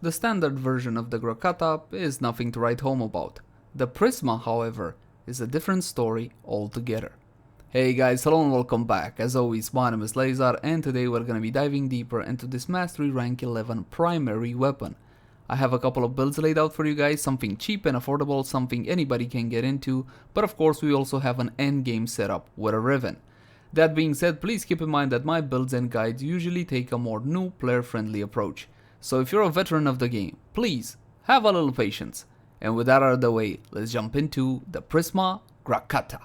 the standard version of the Grakata is nothing to write home about. The Prisma, however, is a different story altogether. Hey guys, hello and welcome back. As always, my name is Leyzar, and today we're gonna be diving deeper into this Mastery Rank 11 primary weapon. I have a couple of builds laid out for you guys, something cheap and affordable, something anybody can get into, but of course we also have an endgame setup with a Riven. That being said, please keep in mind that my builds and guides usually take a more new player-friendly approach. So if you're a veteran of the game, please have a little patience. And with that out of the way, let's jump into the Prisma Grakata.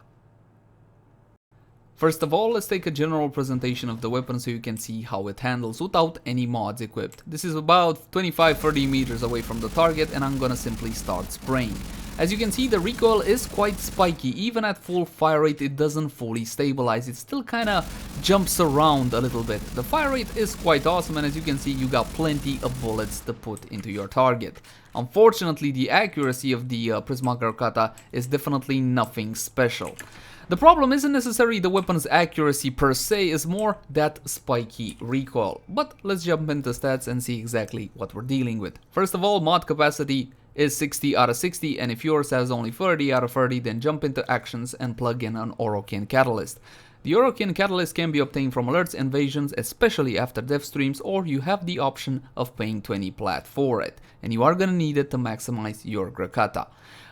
First of all, let's take a general presentation of the weapon so you can see how it handles without any mods equipped. This is about 25-30 meters away from the target, and I'm gonna simply start spraying. As you can see, the recoil is quite spiky. Even at full fire rate, it doesn't fully stabilize. It still kinda jumps around a little bit. The fire rate is quite awesome, and as you can see, you got plenty of bullets to put into your target. Unfortunately, the accuracy of the Prisma Grakata is definitely nothing special. The problem isn't necessarily the weapon's accuracy per se, is more that spiky recoil. But let's jump into stats and see exactly what we're dealing with. First of all, mod capacity is 60 out of 60, and if yours has only 30 out of 30, then jump into actions and plug in an Orokin Catalyst. The Orokin Catalyst can be obtained from alerts, invasions, especially after dev streams, or you have the option of paying 20 plat for it, and you are gonna need it to maximize your Grakata.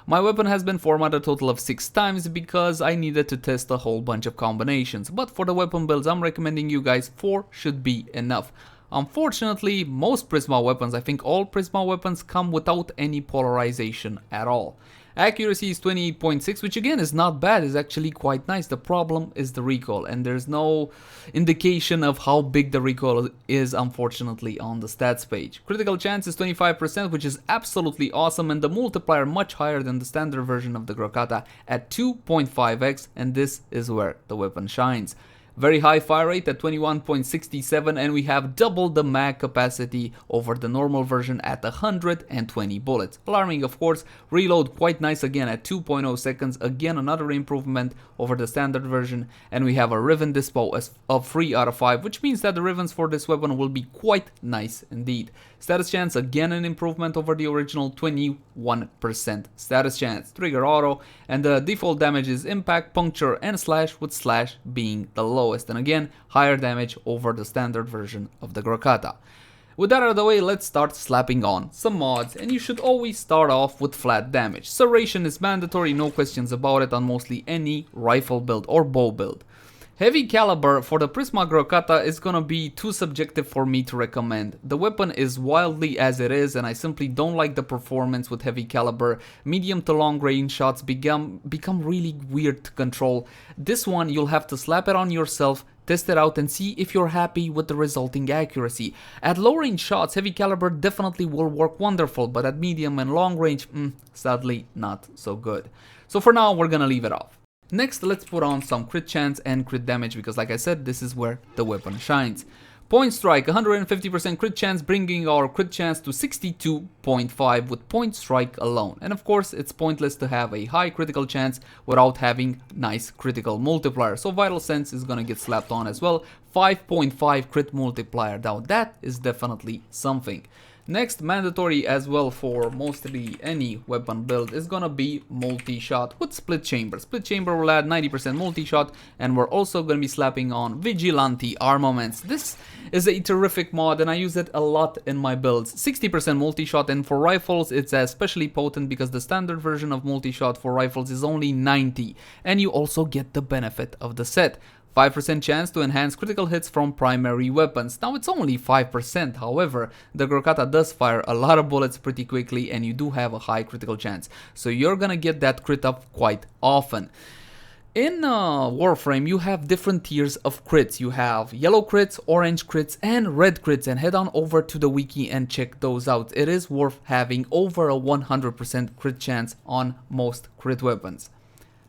My weapon has been formatted a total of 6 times because I needed to test a whole bunch of combinations, but for the weapon builds I'm recommending you guys 4 should be enough. Unfortunately, most Prisma weapons, I think all Prisma weapons, come without any polarization at all. Accuracy is 28.6, which again is not bad, is actually quite nice. The problem is the recoil, and there's no indication of how big the recoil is, unfortunately, on the stats page. Critical chance is 25%, which is absolutely awesome, and the multiplier much higher than the standard version of the Grakata at 2.5x, and this is where the weapon shines. Very high fire rate at 21.67, and we have double the mag capacity over the normal version at 120 bullets. Alarming, of course. Reload quite nice again at 2.0 seconds, again another improvement over the standard version, and we have a Riven dispo of 3 out of 5, which means that the Rivens for this weapon will be quite nice indeed. Status chance, again an improvement over the original 21% status chance. Trigger auto, and the default damage is impact, puncture, and slash, with slash being the lowest, and again higher damage over the standard version of the Grakata. With that out of the way, let's start slapping on some mods, and you should always start off with flat damage. Serration is mandatory, no questions about it, on mostly any rifle build or bow build. Heavy caliber for the Prisma Grakata is gonna be too subjective for me to recommend. The weapon is wildly as it is, and I simply don't like the performance with heavy caliber. Medium to long range shots become really weird to control. This one, you'll have to slap it on yourself, test it out, and see if you're happy with the resulting accuracy. At low range shots, heavy caliber definitely will work wonderful, but at medium and long range, sadly not so good. So for now, we're gonna leave it off. Next, let's put on some crit chance and crit damage, because like I said, this is where the weapon shines. Point strike, 150% crit chance, bringing our crit chance to 62.5 with point strike alone. And of course, it's pointless to have a high critical chance without having nice critical multiplier. So Vital Sense is gonna get slapped on as well. 5.5 crit multiplier. Now that is definitely something. Next, mandatory as well for mostly any weapon build, is gonna be multi-shot with split chamber. Split chamber will add 90% multi-shot, and we're also gonna be slapping on Vigilante armaments. This is a terrific mod, and I use it a lot in my builds. 60% multi-shot, and for rifles it's especially potent because the standard version of multi-shot for rifles is only 90, and you also get the benefit of the set. 5% chance to enhance critical hits from primary weapons. Now it's only 5%, however, the Grakata does fire a lot of bullets pretty quickly, and you do have a high critical chance. So you're gonna get that crit up quite often. In Warframe, you have different tiers of crits. You have yellow crits, orange crits, and red crits, and head on over to the wiki and check those out. It is worth having over a 100% crit chance on most crit weapons.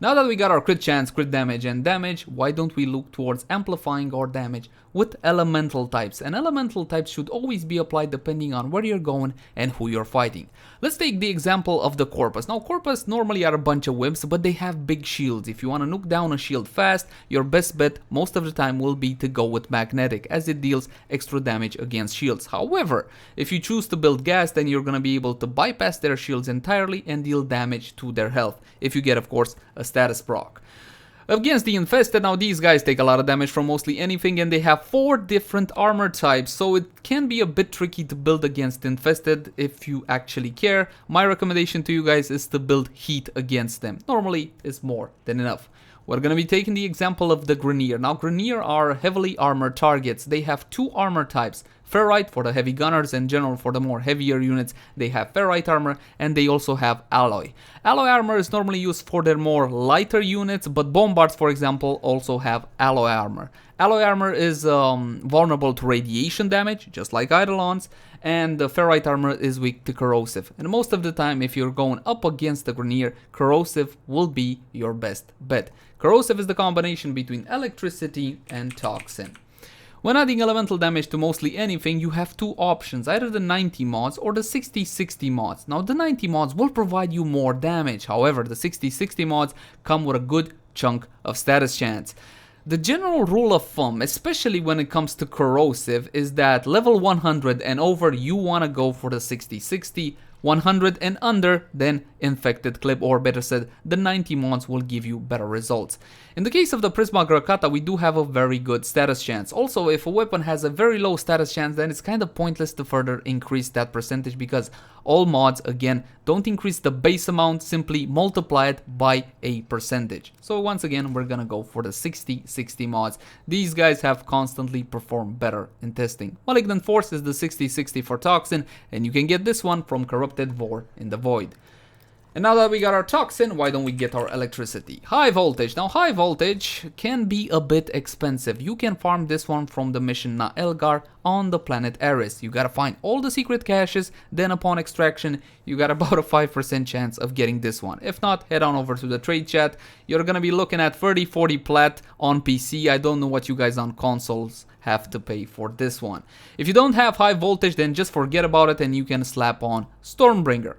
Now that we got our crit chance, crit damage, and damage, why don't we look towards amplifying our damage with elemental types, and elemental types should always be applied depending on where you're going and who you're fighting. Let's take the example of the Corpus. Now Corpus normally are a bunch of wimps, but they have big shields. If you want to nuke down a shield fast, your best bet most of the time will be to go with magnetic, as it deals extra damage against shields. However, if you choose to build gas, then you're going to be able to bypass their shields entirely and deal damage to their health, if you get, of course, a status proc. Against the Infested, now these guys take a lot of damage from mostly anything, and they have 4 different armor types, so it can be a bit tricky to build against Infested if you actually care. My recommendation to you guys is to build heat against them. Normally, it's more than enough. We're going to be taking the example of the Grineer. Now Grineer are heavily armored targets. They have 2 armor types. Ferrite for the heavy gunners, and general for the more heavier units. They have ferrite armor, and they also have alloy. Alloy armor is normally used for their more lighter units, but bombards, for example, also have alloy armor. Alloy armor is vulnerable to radiation damage, just like Eidolons, and the ferrite armor is weak to corrosive. And most of the time, if you're going up against the Grineer, corrosive will be your best bet. Corrosive is the combination between electricity and toxin. When adding elemental damage to mostly anything, you have 2 options, either the 90 mods or the 60-60 mods. Now the 90 mods will provide you more damage, however the 60-60 mods come with a good chunk of status chance. The general rule of thumb, especially when it comes to corrosive, is that level 100 and over you want to go for the 60-60, 100 and under, then infected clip, or better said, the 90 mods will give you better results. In the case of the Prisma Grakata, we do have a very good status chance. Also, if a weapon has a very low status chance, then it's kind of pointless to further increase that percentage, because all mods, again, don't increase the base amount, simply multiply it by a percentage. So once again, we're gonna go for the 60-60 mods. These guys have constantly performed better in testing. Malignant Force is the 60-60 for Toxin, and you can get this one from Corrupted Vor in the Void. And now that we got our Toxin, why don't we get our Electricity? High Voltage. Now High Voltage can be a bit expensive. You can farm this one from the mission Na Elgar on the planet Eris. You gotta find all the secret caches, then upon extraction, you got about a 5% chance of getting this one. If not, head on over to the trade chat. You're gonna be looking at 30-40 plat on PC. I don't know what you guys on consoles have to pay for this one. If you don't have High Voltage, then just forget about it and you can slap on Stormbringer.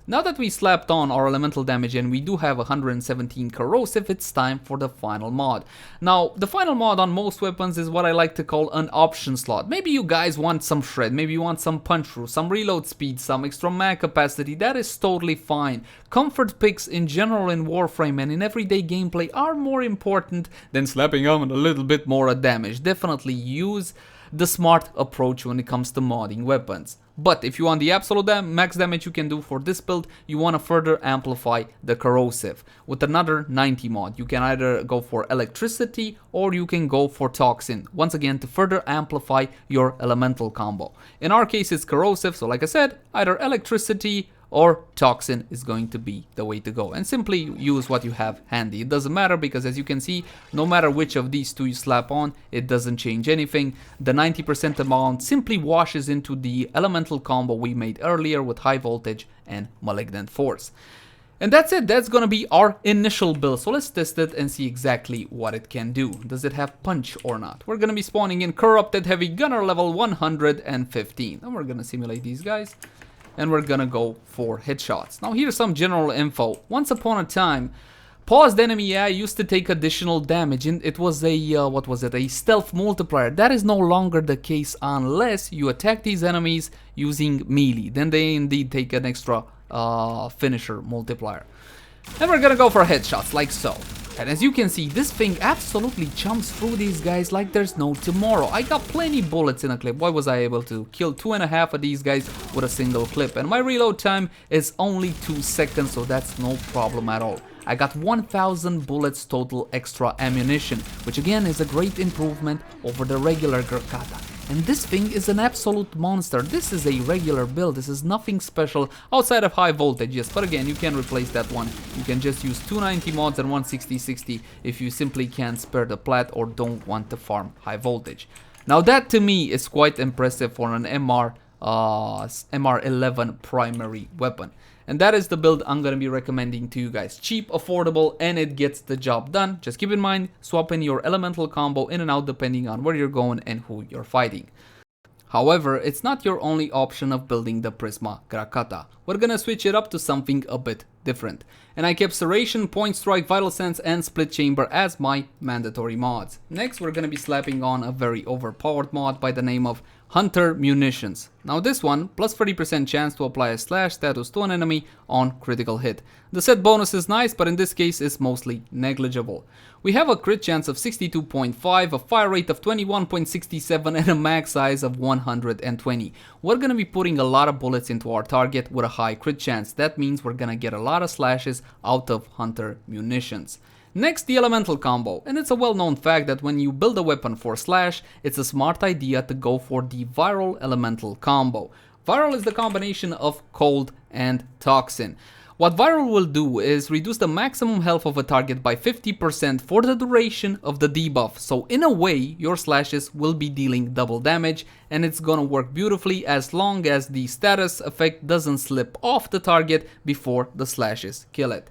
Now that we slapped on our elemental damage and we do have 117 corrosive, it's time for the final mod. Now, the final mod on most weapons is what I like to call an option slot. Maybe you guys want some shred, maybe you want some punch through, some reload speed, some extra mag capacity. That is totally fine. Comfort picks in general in Warframe and in everyday gameplay are more important than slapping on a little bit more damage. Definitely use the smart approach when it comes to modding weapons. But if you want the absolute max damage you can do for this build, you want to further amplify the corrosive with another 90 mod. You can either go for electricity or you can go for toxin, once again to further amplify your elemental combo. In our case it's corrosive, so like I said, either electricity or toxin is going to be the way to go, and simply use what you have handy. It doesn't matter, because as you can see, no matter which of these two you slap on, it doesn't change anything. The 90% amount simply washes into the elemental combo we made earlier with High Voltage and Malignant Force. And that's it, that's gonna be our initial build. So let's test it and see exactly what it can do. Does it have punch or not? We're gonna be spawning in Corrupted Heavy Gunner level 115, and we're gonna simulate these guys. And we're gonna go for headshots. Now here's some general info. Once upon a time, paused enemy AI used to take additional damage, and it was a, what was it, a stealth multiplier. That is no longer the case unless you attack these enemies using melee. Then they indeed take an extra finisher multiplier. And we're gonna go for headshots, like so. And as you can see, this thing absolutely chomps through these guys like there's no tomorrow. I got plenty bullets in a clip. Why was I able to kill 2.5 of these guys with a single clip? And my reload time is only 2 seconds, so that's no problem at all. I got 1000 bullets total extra ammunition, which again is a great improvement over the regular Grakata. And this thing is an absolute monster. This is a regular build. This is nothing special outside of High Voltage, yes, but again, you can replace that one. You can just use 290 mods and 160-60 if you simply can't spare the plat or don't want to farm High Voltage. Now that to me is quite impressive for an MR MR11 primary weapon. And that is the build I'm going to be recommending to you guys. Cheap, affordable, and it gets the job done. Just keep in mind, swap in your elemental combo in and out depending on where you're going and who you're fighting. However, it's not your only option of building the Prisma Grakata. We're gonna switch it up to something a bit different. And I kept Serration, Point Strike, Vital Sense, and Split Chamber as my mandatory mods. Next, we're gonna be slapping on a very overpowered mod by the name of Hunter Munitions. Now this one, plus 30% chance to apply a slash status to an enemy on critical hit. The set bonus is nice, but in this case is mostly negligible. We have a crit chance of 62.5, a fire rate of 21.67, and a max size of 120. We're gonna be putting a lot of bullets into our target with a high crit chance. That means we're gonna get a lot of slashes out of Hunter Munitions. Next, the elemental combo, and it's a well-known fact that when you build a weapon for slash, it's a smart idea to go for the viral elemental combo. Viral is the combination of cold and toxin. What viral will do is reduce the maximum health of a target by 50% for the duration of the debuff. So in a way, your slashes will be dealing double damage, and it's gonna work beautifully as long as the status effect doesn't slip off the target before the slashes kill it.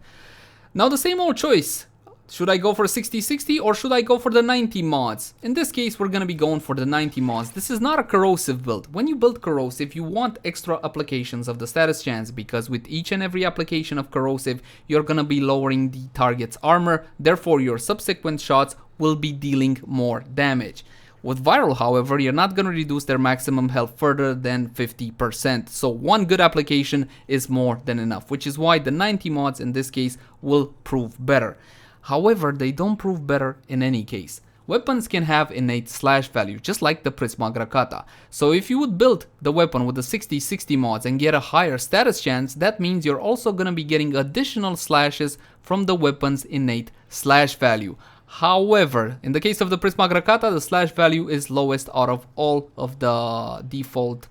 Now the same old choice. Should I go for 60-60 or should I go for the 90 mods? In this case, we're gonna be going for the 90 mods. This is not a corrosive build. When you build corrosive, you want extra applications of the status chance, because with each and every application of corrosive, you're gonna be lowering the target's armor. Therefore, your subsequent shots will be dealing more damage. With viral, however, you're not gonna reduce their maximum health further than 50%. So one good application is more than enough, which is why the 90 mods in this case will prove better. However, they don't prove better in any case. Weapons can have innate slash value, just like the Prisma Grakata. So if you would build the weapon with the 60-60 mods and get a higher status chance, that means you're also gonna be getting additional slashes from the weapon's innate slash value. However, in the case of the Prisma Grakata, the slash value is lowest out of all of the default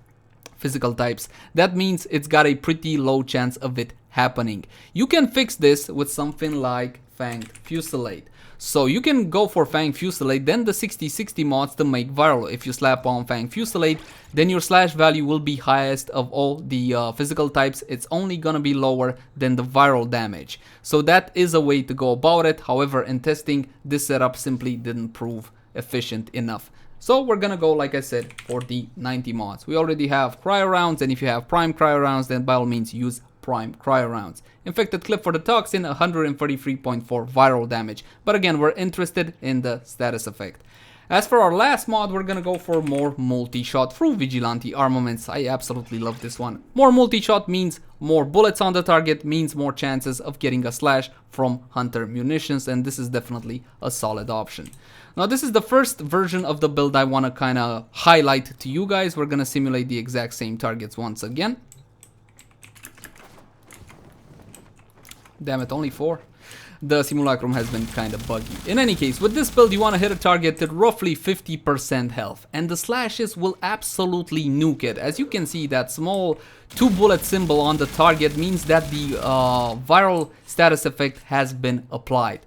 physical types. That means it's got a pretty low chance of it happening. You can fix this with something like Fanged Fusillade. So you can go for Fanged Fusillade, then the 60-60 mods to make viral. If you slap on Fanged Fusillade, then your slash value will be highest of all the physical types. It's only gonna be lower than the viral damage. So that is a way to go about it. However, in testing, this setup simply didn't prove efficient enough. So we're gonna go, like I said, for the 90 mods. We already have cryo rounds, and if you have prime cryo rounds, then by all means use prime cryo rounds. Infected clip for the toxin, 133.4 viral damage. But again, we're interested in the status effect. As for our last mod, we're gonna go for more multi-shot through Vigilante armaments. I absolutely love this one. More multi-shot means more bullets on the target, means more chances of getting a slash from Hunter Munitions, and this is definitely a solid option. Now this is the first version of the build I wanna kinda highlight to you guys. We're gonna simulate the exact same targets once again. Damn it, only 4. The simulacrum has been kind of buggy. In any case, with this build you want to hit a target at roughly 50% health, and the slashes will absolutely nuke it. As you can see, that small 2-bullet symbol on the target means that the viral status effect has been applied.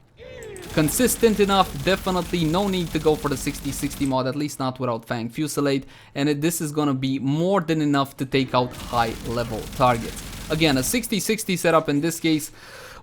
Consistent enough, definitely no need to go for the 60-60 mod, at least not without Fanged Fusillade, and this is gonna be more than enough to take out high level targets. Again, a 60-60 setup in this case,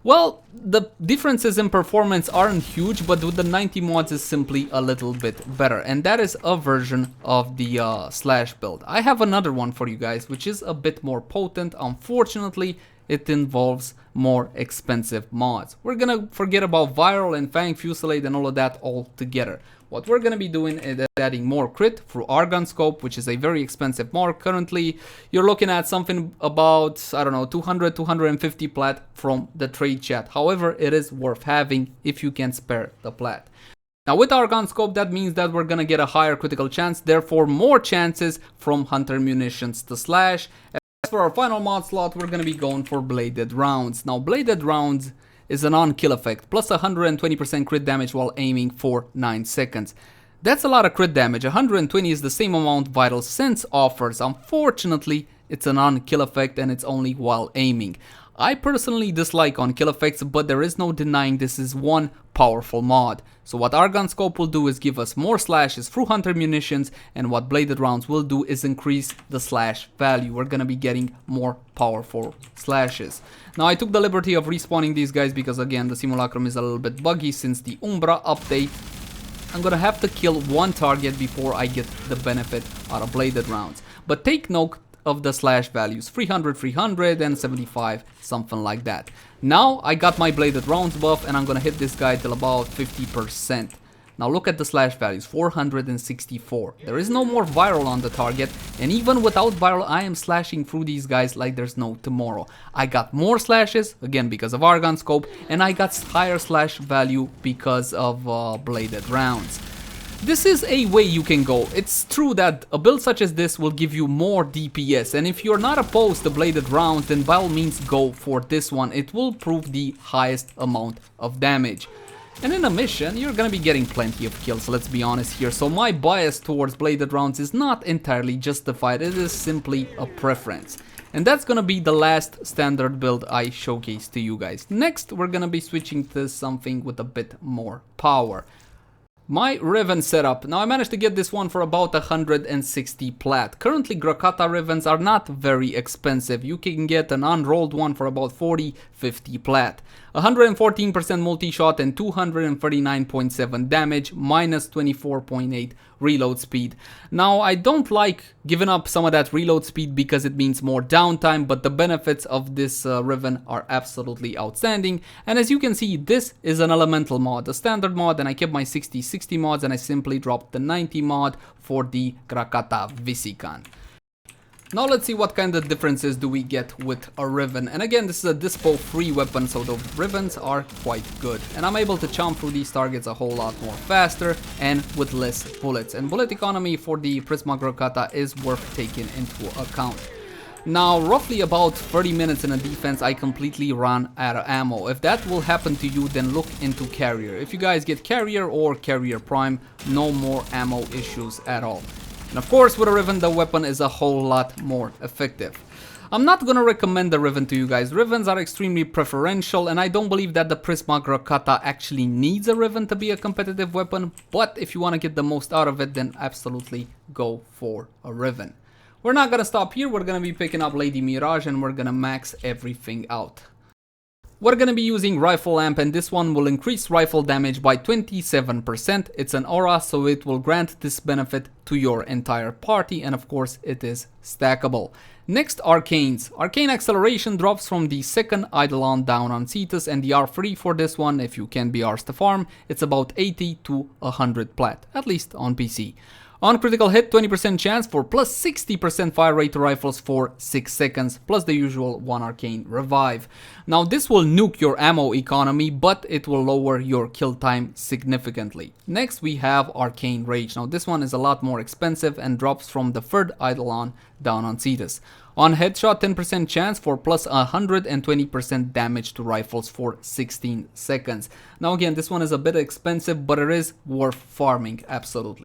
well, the differences in performance aren't huge, but with the 90 mods is simply a little bit better. And that is a version of the slash build. I have another one for you guys, which is a bit more potent. Unfortunately, it involves more expensive mods. We're gonna forget about viral and Fanged Fusillade and all of that altogether. What we're gonna be doing is adding more crit through Argon Scope, which is a very expensive mod. Currently, you're looking at something about, I don't know, 200, 250 plat from the trade chat. However, it is worth having if you can spare the plat. Now with Argon Scope, that means that we're gonna get a higher critical chance, therefore more chances from Hunter Munitions to slash. As for our final mod slot, we're gonna be going for Bladed Rounds. Now Bladed Rounds is an on-kill effect, plus 120% crit damage while aiming for 9 seconds. That's a lot of crit damage. 120 is the same amount Vital Sense offers. Unfortunately, it's an on-kill effect and it's only while aiming. I personally dislike on-kill effects, but there is no denying this is one powerful mod. So what Argon Scope will do is give us more slashes through Hunter Munitions, and what Bladed Rounds will do is increase the slash value. We're gonna be getting more powerful slashes. Now I took the liberty of respawning these guys because again the simulacrum is a little bit buggy since the Umbra update. I'm gonna have to kill one target before I get the benefit out of Bladed Rounds. But take note of the slash values, 300, 300 and 75, something like that. Now I got my Bladed Rounds buff and I'm gonna hit this guy till about 50%. Now look at the slash values, 464. There is no more viral on the target, and even without viral I am slashing through these guys like there's no tomorrow. I got more slashes, again because of Argon Scope, and I got higher slash value because of Bladed Rounds. This is a way you can go. It's true that a build such as this will give you more DPS, and if you're not opposed to Bladed Rounds, then by all means go for this one. It will prove the highest amount of damage. And in a mission, you're gonna be getting plenty of kills, let's be honest here. So my bias towards Bladed Rounds is not entirely justified, it is simply a preference. And that's gonna be the last standard build I showcase to you guys. Next, we're gonna be switching to something with a bit more power. My Riven Setup. Now I managed to get this one for about 160 plat. Currently Grakata Rivens are not very expensive. You can get an unrolled one for about 40-50 plat. 114% multi-shot and 239.7 damage, minus 24.8 reload speed. Now I don't like giving up some of that reload speed because it means more downtime, but the benefits of this Riven are absolutely outstanding. And as you can see, this is an elemental mod, a standard mod, and I kept my 60-60 mods and I simply dropped the 90 mod for the Grakata Visikan. Now let's see what kind of differences do we get with a Riven. And again, this is a dispo free weapon, so the Rivens are quite good. And I'm able to chomp through these targets a whole lot more faster and with less bullets. And bullet economy for the Prisma Grakata is worth taking into account. Now, roughly about 30 minutes in a defense, I completely run out of ammo. If that will happen to you, then look into Carrier. If you guys get Carrier or Carrier Prime, no more ammo issues at all. And of course, with a Riven, the weapon is a whole lot more effective. I'm not gonna recommend the Riven to you guys. Rivens are extremely preferential, and I don't believe that the Prisma Grakata actually needs a Riven to be a competitive weapon. But if you want to get the most out of it, then absolutely go for a Riven. We're not gonna stop here. We're gonna be picking up Lady Mirage and we're gonna max everything out. We're gonna be using Rifle Lamp, and this one will increase rifle damage by 27%. It's an aura, so it will grant this benefit to your entire party, and of course it is stackable. Next, Arcanes. Arcane Acceleration drops from the second Eidolon down on Cetus, and the R3 for this one, if you can be ours to farm, it's about 80 to 100 plat, at least on PC. On critical hit, 20% chance for plus 60% fire rate to rifles for 6 seconds, plus the usual 1 arcane revive. Now this will nuke your ammo economy, but it will lower your kill time significantly. Next we have Arcane Rage. Now this one is a lot more expensive and drops from the third Eidolon down on Cetus. On headshot, 10% chance for plus 120% damage to rifles for 16 seconds. Now again, this one is a bit expensive, but it is worth farming, absolutely.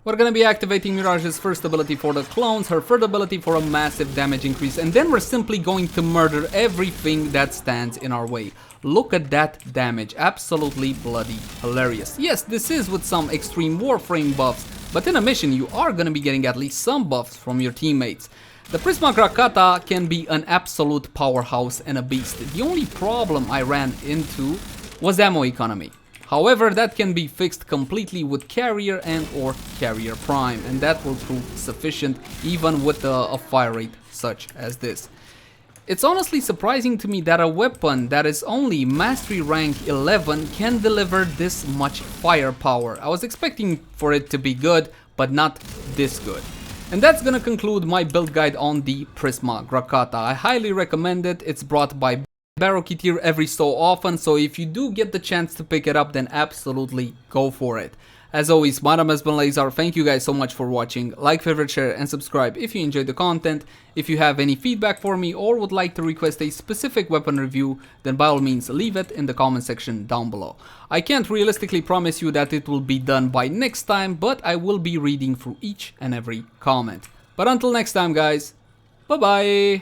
We're gonna be activating Mirage's first ability for the clones, her third ability for a massive damage increase, and then we're simply going to murder everything that stands in our way. Look at that damage, absolutely bloody hilarious. Yes, this is with some extreme Warframe buffs, but in a mission you are gonna be getting at least some buffs from your teammates. The Prisma Grakata can be an absolute powerhouse and a beast. The only problem I ran into was ammo economy. However, that can be fixed completely with Carrier and or Carrier Prime, and that will prove sufficient even with a fire rate such as this. It's honestly surprising to me that a weapon that is only Mastery rank 11 can deliver this much firepower. I was expecting for it to be good, but not this good. And that's gonna conclude my build guide on the Prisma Grakata. I highly recommend it. It's brought by Baro every so often, so if you do get the chance to pick it up, then absolutely go for it. As always, my name has been Leyzar. Thank you guys so much for watching. Like, favorite, share, and subscribe if you enjoyed the content. If you have any feedback for me or would like to request a specific weapon review, then by all means leave it in the comment section down below. I can't realistically promise you that it will be done by next time, but I will be reading through each and every comment. But until next time, guys, Bye bye!